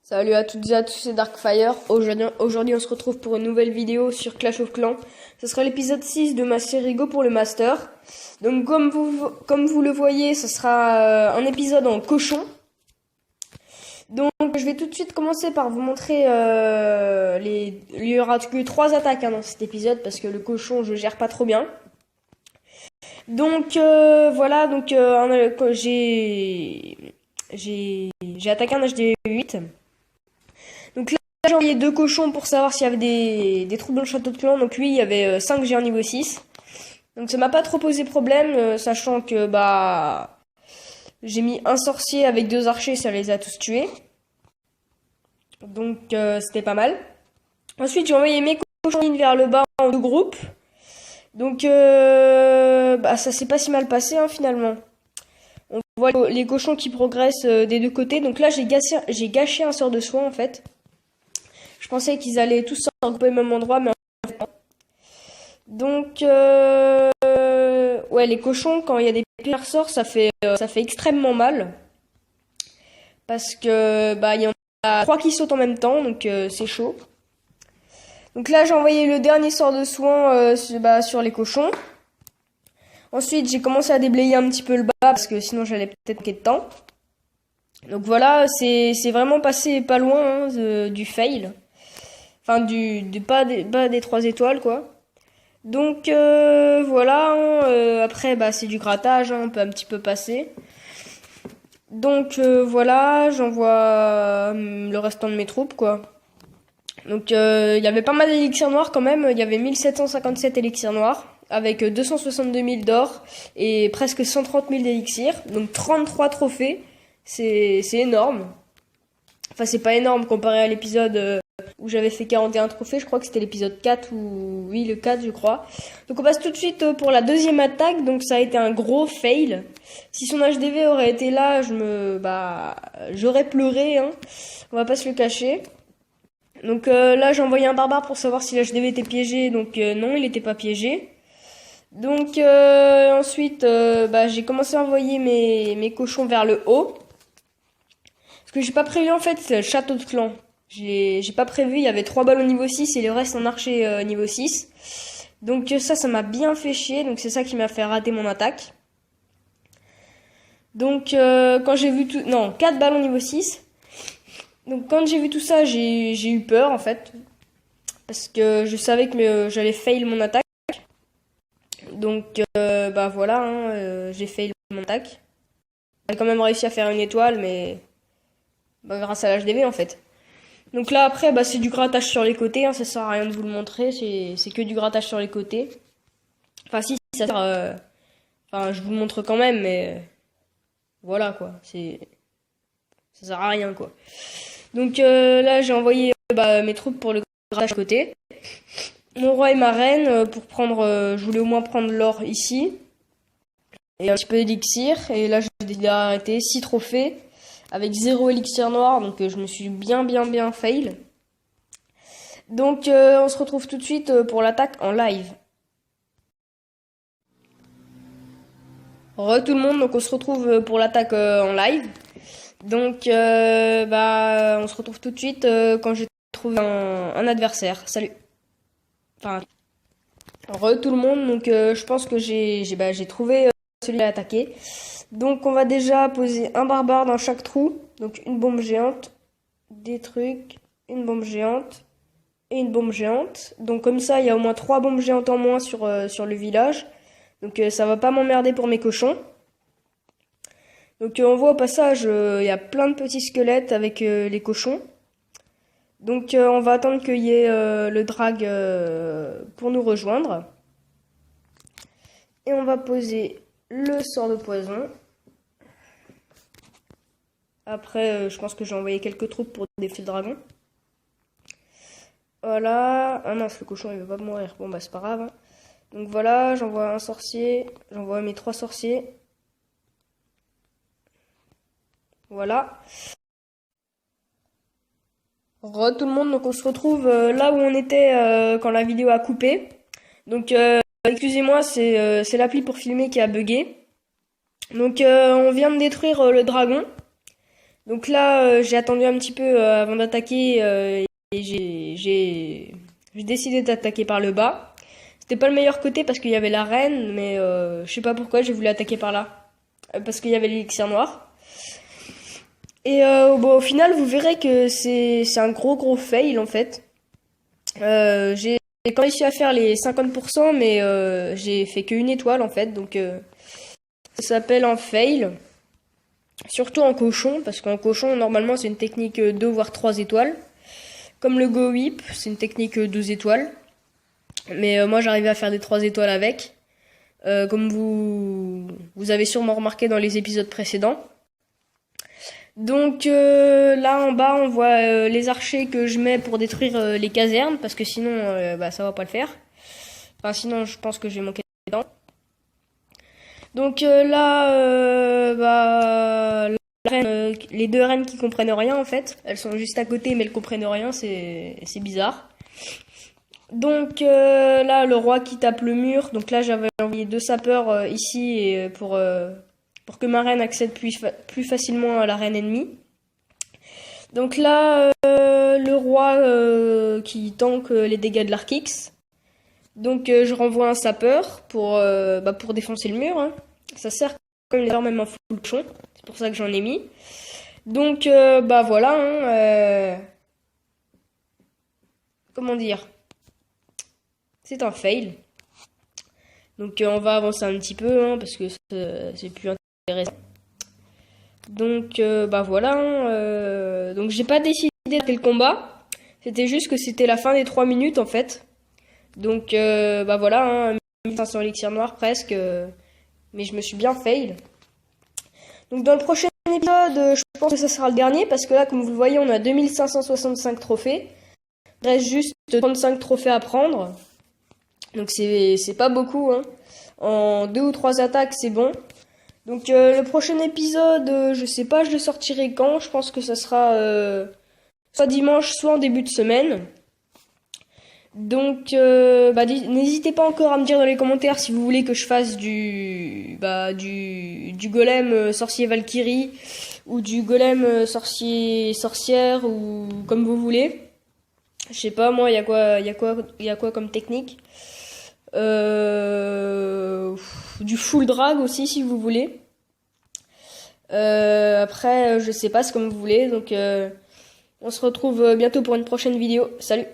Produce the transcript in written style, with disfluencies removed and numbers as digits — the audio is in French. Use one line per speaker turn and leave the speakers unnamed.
Salut à toutes et à tous, c'est Darkfire. Aujourd'hui, on se retrouve pour une nouvelle vidéo sur Clash of Clans. Ce sera l'épisode 6 de ma série Go pour le Master. Donc, comme vous le voyez, ce sera un épisode en cochon. Donc, je vais tout de suite commencer par vous montrer il y aura que 3 attaques dans cet épisode parce que le cochon, je gère pas trop bien. Donc, voilà, donc j'ai attaqué un HD 8. Donc là, j'ai envoyé 2 cochons pour savoir s'il y avait des troubles dans le château de clan. Donc lui, il y avait 5 géants niveau 6. Donc ça m'a pas trop posé problème, sachant que j'ai mis un sorcier avec 2 archers, ça les a tous tués. Donc c'était pas mal. Ensuite, j'ai envoyé mes cochons vers le bas en 2 groupes. Donc ça s'est pas si mal passé finalement. On voit les cochons qui progressent des 2 côtés. Donc là, j'ai gâché un sort de soin en fait. Je pensais qu'ils allaient tous se regrouper au même endroit, mais en fait non. Donc, ouais, les cochons, quand il y a des pires sorts, ça fait extrêmement mal. Parce que, il y en a 3 qui sautent en même temps, donc c'est chaud. Donc là, j'ai envoyé le dernier sort de soin sur les cochons. Ensuite, j'ai commencé à déblayer un petit peu le bas, parce que sinon j'allais peut-être manquer de temps. Donc voilà, c'est vraiment passé pas loin du fail. Enfin, pas des 3 étoiles, quoi. Donc, voilà. Après, c'est du grattage, on peut un petit peu passer. Donc, voilà, j'envoie le restant de mes troupes, quoi. Donc, il y avait pas mal d'élixirs noirs, quand même. Il y avait 1757 élixirs noirs, avec 262 000 d'or et presque 130 000 d'élixirs. Donc, 33 trophées. C'est énorme. Enfin, c'est pas énorme comparé à l'épisode où j'avais fait 41 trophées, je crois que c'était l'épisode 4 ou oui, le 4 je crois. Donc on passe tout de suite pour la deuxième attaque. Donc ça a été un gros fail. Si son HDV aurait été là, j'aurais pleuré On va pas se le cacher. Donc là, j'ai envoyé un barbare pour savoir si l'HDV était piégé. Donc non, il était pas piégé. Donc ensuite j'ai commencé à envoyer mes cochons vers le haut. Parce que j'ai pas prévu en fait le château de clan. J'ai pas prévu, il y avait 3 ballons niveau 6 et le reste en archer niveau 6. Donc ça m'a bien fait chier, donc c'est ça qui m'a fait rater mon attaque. Donc quand j'ai vu tout... Non, 4 ballons niveau 6. Donc quand j'ai vu tout ça, j'ai eu peur en fait. Parce que je savais que j'allais fail mon attaque. Donc voilà, j'ai fail mon attaque. J'ai quand même réussi à faire une étoile, mais grâce à l'HDV en fait. Donc là après c'est du grattage sur les côtés, ça sert à rien de vous le montrer, c'est que du grattage sur les côtés. Enfin si ça sert, je vous le montre quand même, mais voilà quoi, ça sert à rien quoi. Donc là j'ai envoyé mes troupes pour le grattage à côté. Mon roi et ma reine pour prendre, je voulais au moins prendre l'or ici. Et un petit peu d'élixir, et là j'ai arrêté 6 trophées. Avec 0 élixir noir, donc je me suis bien fail. Donc on se retrouve tout de suite pour l'attaque en live. Tout le monde, donc on se retrouve pour l'attaque en live. Donc on se retrouve tout de suite quand j'ai trouvé un adversaire. Salut. Enfin, tout le monde, donc je pense que j'ai trouvé celui à attaquer. Donc on va déjà poser un barbare dans chaque trou. Donc une bombe géante, des trucs, une bombe géante et une bombe géante. Donc comme ça, il y a au moins 3 bombes géantes en moins sur le village. Donc ça va pas m'emmerder pour mes cochons. Donc on voit au passage, il y a plein de petits squelettes avec les cochons. Donc on va attendre qu'il y ait le drag pour nous rejoindre. Et on va poser le sort de poison. Après, je pense que j'ai envoyé quelques troupes pour défier le dragon. Voilà. Ah mince, le cochon il veut pas mourir. Bon c'est pas grave. Donc voilà, j'envoie un sorcier. J'envoie mes 3 sorciers. Voilà. Tout le monde, donc on se retrouve là où on était quand la vidéo a coupé. Donc excusez-moi, c'est l'appli pour filmer qui a bugué. Donc on vient de détruire le dragon. Donc là, j'ai attendu un petit peu avant d'attaquer et j'ai décidé d'attaquer par le bas. C'était pas le meilleur côté parce qu'il y avait la reine, mais je sais pas pourquoi j'ai voulu attaquer par là. Parce qu'il y avait l'élixir noir. Et bon, au final, vous verrez que c'est un gros fail en fait. J'ai quand réussi à faire les 50%, mais j'ai fait qu'une étoile en fait, donc ça s'appelle un fail. Surtout en cochon, parce qu'en cochon, normalement, c'est une technique 2 voire 3 étoiles. Comme le Go Whip, c'est une technique 2 étoiles. Mais moi, j'arrivais à faire des 3 étoiles avec. Comme vous avez sûrement remarqué dans les épisodes précédents. Donc là en bas, on voit les archers que je mets pour détruire les casernes, parce que sinon, bah, ça va pas le faire. Enfin, sinon, je pense que je vais manquer de temps. Donc là, bah, les deux reines qui comprennent rien en fait, elles sont juste à côté mais elles comprennent rien, c'est bizarre. Donc là, le roi qui tape le mur. Donc là, j'avais envoyé 2 sapeurs ici et pour que ma reine accède plus facilement à la reine ennemie. Donc là, le roi qui tank les dégâts de l'Arkix. Donc je renvoie un sapeur pour défoncer le mur. Hein. Ça sert quand même un full chon. C'est pour ça que j'en ai mis. Donc bah voilà. Hein, comment dire? C'est un fail. Donc on va avancer un petit peu hein, parce que c'est plus intéressant. Donc bah voilà. Hein, donc j'ai pas décidé de le combat. C'était juste que c'était la fin des 3 minutes en fait. Donc bah voilà. Hein, 1500 élixirs noirs presque. Mais je me suis bien fail. Donc dans le prochain épisode, je pense que ça sera le dernier parce que là, comme vous le voyez, on a 2565 trophées. Il reste juste 35 trophées à prendre. Donc c'est pas beaucoup. Hein. En 2 ou 3 attaques, c'est bon. Donc le prochain épisode, je sais pas, je le sortirai quand. Je pense que ça sera soit dimanche, soit en début de semaine. Donc n'hésitez pas encore à me dire dans les commentaires si vous voulez que je fasse du golem sorcier Valkyrie ou du golem sorcière ou comme vous voulez. Je sais pas moi, il y a quoi comme technique. Du full drag aussi si vous voulez. Après je sais pas, c'est comme vous voulez. Donc on se retrouve bientôt pour une prochaine vidéo. Salut.